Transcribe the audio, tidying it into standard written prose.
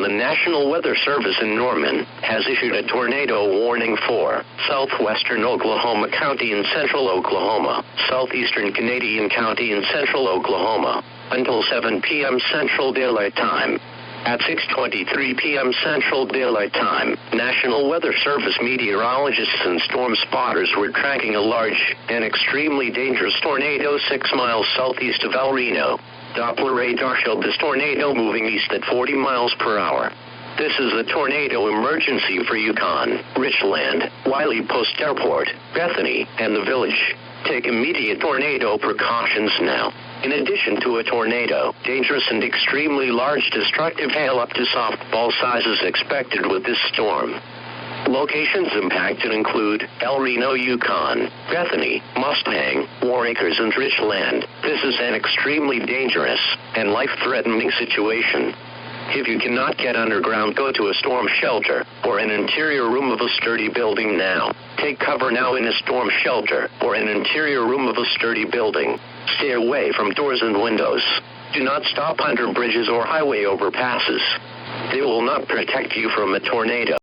the National Weather Service in Norman has issued a tornado warning for southwestern Oklahoma County and central Oklahoma, southeastern Canadian County and central Oklahoma, until 7 p.m. Central Daylight Time. At 6:23 p.m. Central Daylight Time, National Weather Service meteorologists and storm spotters were tracking a large and extremely dangerous tornado 6 miles southeast of Reno. Doppler radar showed this tornado moving east at 40 miles per hour. This is a tornado emergency for Yukon, Richland, Wiley Post Airport, Bethany, and the Village. Take immediate tornado precautions now. In addition to a tornado, dangerous and extremely large destructive hail up to softball size is expected with this storm. Locations impacted include El Reno, Yukon, Bethany, Mustang, War Acres, and Richland. This is an extremely dangerous and life-threatening situation. If you cannot get underground, go to a storm shelter or an interior room of a sturdy building now. Take cover now in a storm shelter or an interior room of a sturdy building. Stay away from doors and windows. Do not stop under bridges or highway overpasses. They will not protect you from a tornado.